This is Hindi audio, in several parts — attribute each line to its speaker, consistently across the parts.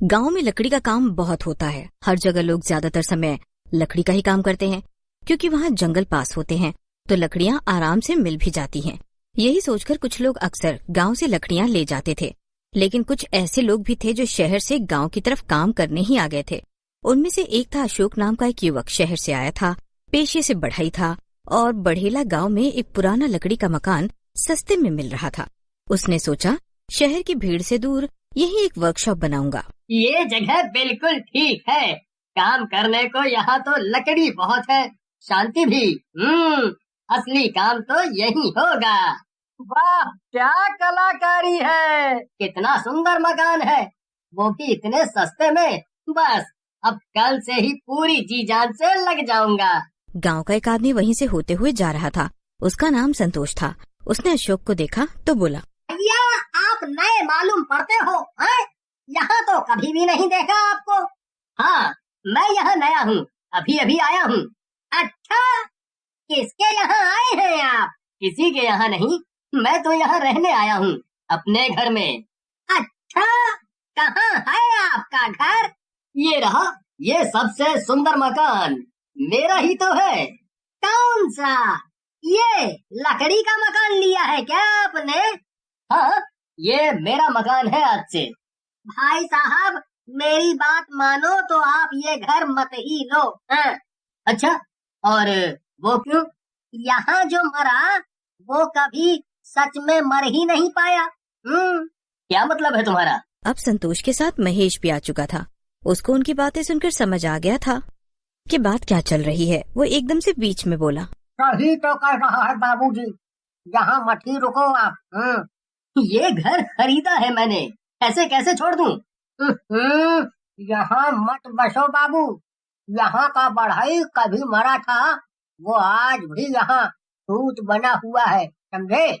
Speaker 1: गांव में लकड़ी का काम बहुत होता है। हर जगह लोग ज्यादातर समय लकड़ी का ही काम करते हैं, क्योंकि वहाँ जंगल पास होते हैं तो लकड़ियाँ आराम से मिल भी जाती हैं। यही सोचकर कुछ लोग अक्सर गांव से लकड़ियाँ ले जाते थे, लेकिन कुछ ऐसे लोग भी थे जो शहर से गांव की तरफ काम करने ही आ गए थे। उनमें से एक था अशोक नाम का एक युवक। शहर से आया था, पेशे से बढ़ई था और बढ़ेला गांव में एक पुराना लकड़ी का मकान सस्ते में मिल रहा था। उसने सोचा, शहर की भीड़ से दूर यही एक वर्कशॉप बनाऊंगा।
Speaker 2: ये जगह बिल्कुल ठीक है। काम करने को यहाँ तो लकड़ी बहुत है, शांति भी। असली काम तो यही होगा। वाह, क्या कलाकारी है! कितना सुंदर मकान है, वो भी इतने सस्ते में। बस अब कल से ही पूरी जी जान से लग जाऊंगा।
Speaker 1: गांव का एक आदमी वहीं से होते हुए जा रहा था। उसका नाम संतोष था। उसने अशोक को देखा तो बोला,
Speaker 2: भैया, आप नए मालूम पड़ते हो हैं? यहाँ तो कभी भी नहीं देखा आपको। हाँ, मैं यहाँ नया हूँ, अभी अभी आया हूँ। अच्छा, किसके यहाँ आए हैं आप? किसी के यहाँ नहीं, मैं तो यहाँ रहने आया हूँ, अपने घर में। अच्छा, कहाँ है आपका घर? ये रहा, ये सबसे सुंदर मकान मेरा ही तो है। कौन सा? ये लकड़ी का मकान लिया है क्या आपने? हाँ, ये मेरा मकान है आज से। भाई साहब, मेरी बात मानो तो आप ये घर मत ही लो। हाँ। अच्छा, और वो क्यों? यहाँ जो मरा वो कभी सच में मर ही नहीं पाया। क्या मतलब है तुम्हारा?
Speaker 1: अब संतोष के साथ महेश भी आ चुका था। उसको उनकी बातें सुनकर समझ आ गया था कि बात क्या चल रही है। वो एकदम से बीच में बोला,
Speaker 2: सही तो कर रहा है बाबूजी, यहाँ मत ही रुको आप। ये घर खरीदा है मैंने, ऐसे कैसे छोड़ दूं? यहाँ मत बसो बाबू, यहाँ का बढ़ई कभी मरा था, वो आज भी यहाँ भूत बना हुआ है, समझे?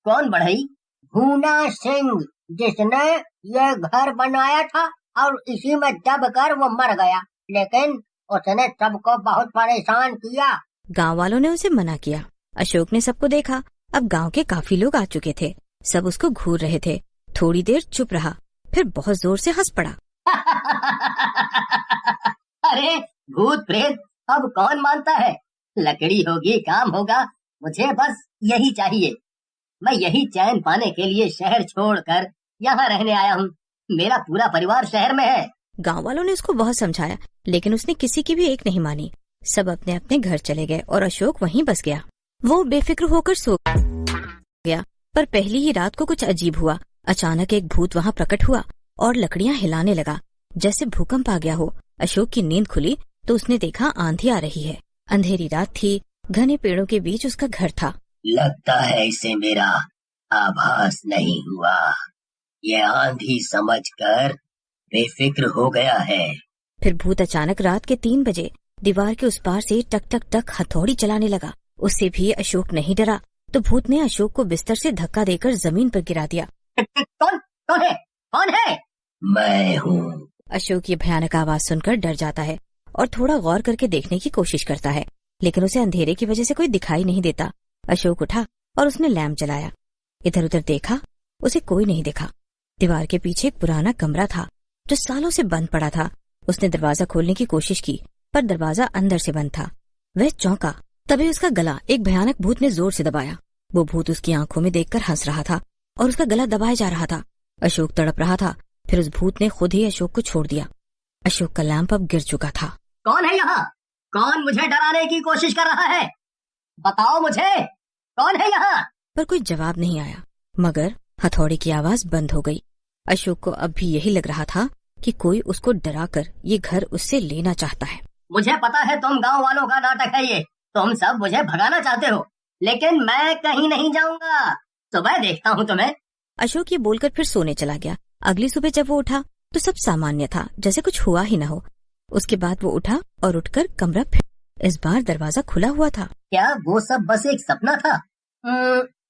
Speaker 2: कौन बढ़ई? भूना सिंह, जिसने ये घर बनाया था और इसी में दब कर वो मर गया, लेकिन उसने सबको बहुत परेशान किया।
Speaker 1: गांव वालों ने उसे मना किया। अशोक ने सबको देखा। अब गांव के काफी लोग आ चुके थे। सब उसको घूर रहे थे। थोड़ी देर चुप रहा, फिर बहुत जोर से हंस पड़ा।
Speaker 2: अरे भूत प्रेत अब कौन मानता है? लकड़ी होगी, काम होगा, मुझे बस यही चाहिए। मैं यही चैन पाने के लिए शहर छोड़कर यहाँ रहने आया हूँ। मेरा पूरा परिवार शहर में है।
Speaker 1: गांव वालों ने उसको बहुत समझाया, लेकिन उसने किसी की भी एक नहीं मानी। सब अपने अपने घर चले गए और अशोक वहीं बस गया। वो बेफिक्र होकर सो गया, पर पहली ही रात को कुछ अजीब हुआ। अचानक एक भूत वहाँ प्रकट हुआ और लकड़ियाँ हिलाने लगा, जैसे भूकंप आ गया हो। अशोक की नींद खुली तो उसने देखा आंधी आ रही है। अंधेरी रात थी, घने पेड़ों के बीच उसका घर था।
Speaker 2: लगता है इसे मेरा आभास नहीं हुआ, ये आंधी समझकर बेफिक्र हो गया है।
Speaker 1: फिर भूत अचानक रात के 3 बजे दीवार के उस पार से टक टक टक हथौड़ी चलाने लगा। उससे भी अशोक नहीं डरा तो भूत ने अशोक को बिस्तर से धक्का देकर जमीन पर गिरा दिया।
Speaker 2: कौन कौन है? कौन है? मैं हूँ।
Speaker 1: अशोक ये भयानक आवाज सुनकर डर जाता है और थोड़ा गौर करके देखने की कोशिश करता है, लेकिन उसे अंधेरे की वजह से कोई दिखाई नहीं देता। अशोक उठा और उसने लैंप जलाया। इधर उधर देखा, उसे कोई नहीं दिखा। दीवार के पीछे एक पुराना कमरा था जो सालों से बंद पड़ा था। उसने दरवाजा खोलने की कोशिश की, पर दरवाजा अंदर से बंद था। वह चौंका, तभी उसका गला एक भयानक भूत ने जोर से दबाया। वो भूत उसकी आंखों में देखकर हंस रहा था और उसका गला दबाया जा रहा था। अशोक तड़प रहा था। फिर उस भूत ने खुद ही अशोक को छोड़ दिया। अशोक का लैंप अब गिर चुका था।
Speaker 2: कौन है यहाँ? कौन मुझे डराने की कोशिश कर रहा है? बताओ मुझे, कौन है यहाँ?
Speaker 1: पर कोई जवाब नहीं आया, मगर हथौड़ी की आवाज बंद हो गई। अशोक को अब भी यही लग रहा था कि कोई उसको डराकर ये घर उससे लेना चाहता है।
Speaker 2: मुझे पता है तुम गांव वालों का नाटक है ये। तुम सब मुझे भगाना चाहते हो, लेकिन मैं कहीं नहीं जाऊंगा। सुबह देखता हूँ तुम्हें।
Speaker 1: अशोक ये बोलकर फिर सोने चला गया। अगली सुबह जब वो उठा तो सब सामान्य था, जैसे कुछ हुआ ही न हो। उसके बाद वो उठा और उठकर कमरा फिर इस बार दरवाजा खुला हुआ था।
Speaker 2: क्या वो सब बस एक सपना था?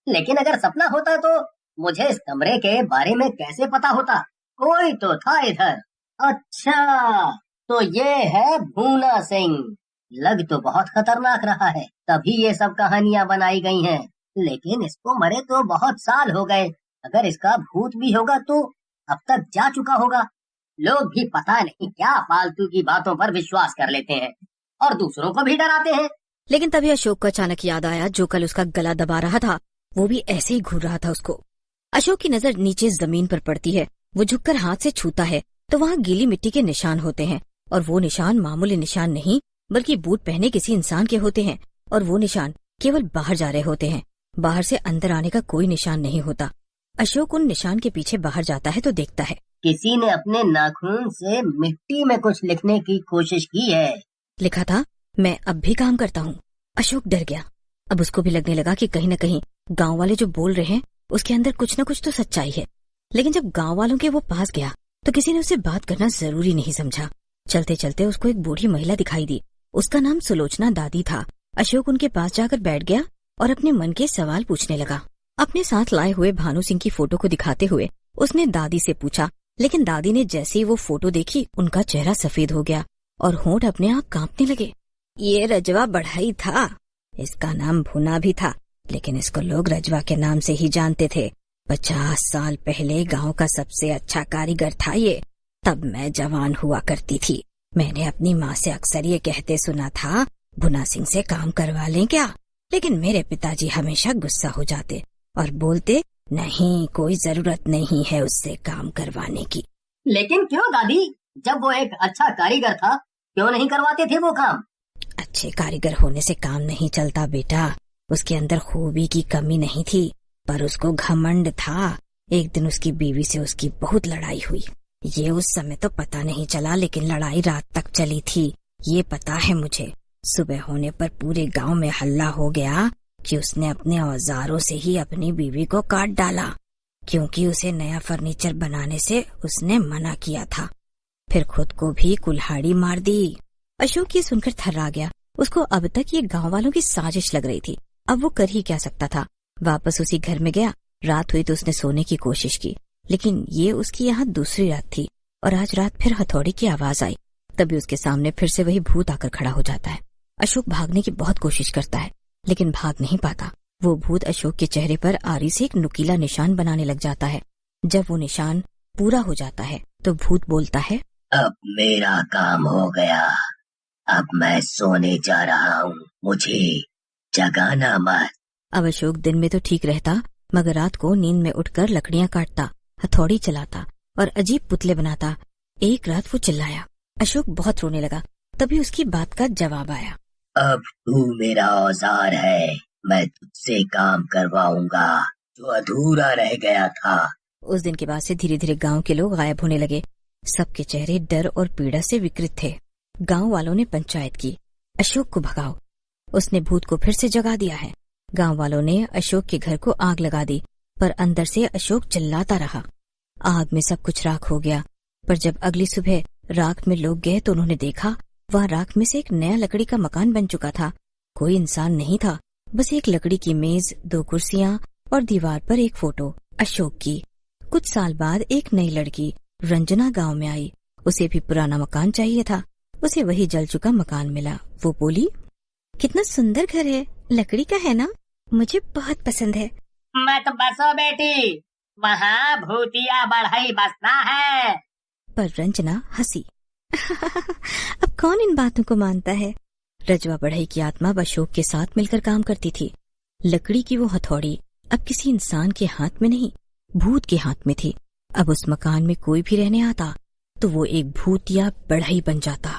Speaker 2: लेकिन अगर सपना होता तो मुझे इस कमरे के बारे में कैसे पता होता? कोई तो था इधर। अच्छा, तो ये है भूना सिंह। लग तो बहुत खतरनाक रहा है, तभी ये सब कहानियां बनाई गई हैं। लेकिन इसको मरे तो बहुत साल हो गए। अगर इसका भूत भी होगा तो अब तक जा चुका होगा। लोग भी पता नहीं क्या फालतू की बातों पर विश्वास कर लेते हैं और दूसरों को भी डराते हैं।
Speaker 1: लेकिन तभी अशोक को अचानक याद आया, जो कल उसका गला दबा रहा था वो भी ऐसे ही घूर रहा था उसको। अशोक की नजर नीचे जमीन पर पड़ती है। वो झुककर हाथ से छूता है तो वहाँ गीली मिट्टी के निशान होते हैं, और वो निशान मामूली निशान नहीं बल्कि बूट पहने किसी इंसान के होते हैं। और वो निशान केवल बाहर जा रहे होते हैं, बाहर से अंदर आने का कोई निशान नहीं होता। अशोक उन निशान के पीछे बाहर जाता है तो देखता है
Speaker 2: किसी ने अपने नाखून से मिट्टी में कुछ लिखने की कोशिश की है।
Speaker 1: लिखा था, मैं अब भी काम करता हूँ। अशोक डर गया। अब उसको भी लगने लगा कि कहीं न कहीं गांव वाले जो बोल रहे हैं उसके अंदर कुछ न कुछ तो सच्चाई है। लेकिन जब गांव वालों के वो पास गया तो किसी ने उससे बात करना जरूरी नहीं समझा। चलते चलते उसको एक बूढ़ी महिला दिखाई दी। उसका नाम सुलोचना दादी था। अशोक उनके पास जाकर बैठ गया और अपने मन के सवाल पूछने लगा। अपने साथ लाए हुए भानु सिंह की फोटो को दिखाते हुए उसने दादी से पूछा, लेकिन दादी ने जैसे ही वो फोटो देखी उनका चेहरा सफेद हो गया और होंठ अपने आप कांपने लगे। ये रजवा बढ़ई था। इसका नाम भुना भी था, लेकिन इसको लोग रजवा के नाम से ही जानते थे। 50 साल पहले गांव का सबसे अच्छा कारीगर था ये। तब मैं जवान हुआ करती थी। मैंने अपनी माँ से अक्सर ये कहते सुना था, भुना सिंह से काम करवा लें क्या? लेकिन मेरे पिताजी हमेशा गुस्सा हो जाते और बोलते, नहीं, कोई जरूरत नहीं है उससे काम करवाने की।
Speaker 2: लेकिन क्यों दादी? जब वो एक अच्छा कारीगर था क्यों नहीं करवाते थे वो काम?
Speaker 1: अच्छे कारीगर होने से काम नहीं चलता बेटा। उसके अंदर खूबी की कमी नहीं थी, पर उसको घमंड था। एक दिन उसकी बीवी से उसकी बहुत लड़ाई हुई। ये उस समय तो पता नहीं चला, लेकिन लड़ाई रात तक चली थी, ये पता है मुझे। सुबह होने पर पूरे गांव में हल्ला हो गया कि उसने अपने औजारों से ही अपनी बीवी को काट डाला, क्योंकि उसे नया फर्नीचर बनाने से उसने मना किया था। फिर खुद को भी कुल्हाड़ी मार दी। अशोक ये सुनकर थर्रा गया। उसको अब तक ये गांव वालों की साजिश लग रही थी। अब वो कर ही क्या सकता था। वापस उसी घर में गया। रात हुई तो उसने सोने की कोशिश की, लेकिन ये उसकी यहाँ दूसरी रात थी और आज रात फिर हथौड़ी की आवाज आई। तभी उसके सामने फिर से वही भूत आकर खड़ा हो जाता है। अशोक भागने की बहुत कोशिश करता है, लेकिन भाग नहीं पाता। वो भूत अशोक के चेहरे पर आरी से एक नुकीला निशान बनाने लग जाता है। जब वो निशान पूरा हो जाता है तो भूत बोलता है,
Speaker 2: अब मेरा काम हो गया। अब मैं सोने जा रहा हूँ, मुझे जगाना मत।
Speaker 1: अब अशोक दिन में तो ठीक रहता, मगर रात को नींद में उठकर लकड़ियां काटता, हथौड़ी चलाता और अजीब पुतले बनाता। एक रात वो चिल्लाया। अशोक बहुत रोने लगा। तभी उसकी बात का जवाब आया,
Speaker 2: अब तू मेरा औजार है, मैं तुझसे काम करवाऊंगा जो अधूरा रह गया था।
Speaker 1: उस दिन के बाद से धीरे धीरे गांव के लोग गायब होने लगे। सबके चेहरे डर और पीड़ा से विकृत थे। गांव वालों ने पंचायत की, अशोक को भगाओ। उसने भूत को फिर से जगा दिया है। गांव वालों ने अशोक के घर को आग लगा दी, पर अंदर से अशोक चिल्लाता रहा। आग में सब कुछ राख हो गया, पर जब अगली सुबह राख में लोग गए तो उन्होंने देखा वहाँ राख में से एक नया लकड़ी का मकान बन चुका था। कोई इंसान नहीं था, बस एक लकड़ी की मेज, 2 कुर्सियाँ और दीवार पर एक फोटो अशोक की। कुछ साल बाद एक नई लड़की रंजना गांव में आई। उसे भी पुराना मकान चाहिए था। उसे वही जल चुका मकान मिला। वो बोली, कितना सुंदर घर है, लकड़ी का है ना? मुझे बहुत पसंद है।
Speaker 2: मत बसो बेटी, वहाँ भूतिया बढ़ई बसना है।
Speaker 1: पर रंजना हंसी। अब कौन इन बातों को मानता है? रजवा बढ़ई की आत्मा अशोक के साथ मिलकर काम करती थी। लकड़ी की वो हथौड़ी अब किसी इंसान के हाथ में नहीं, भूत के हाथ में थी। अब उस मकान में कोई भी रहने आता तो वो एक भूतिया बढ़ई बन जाता।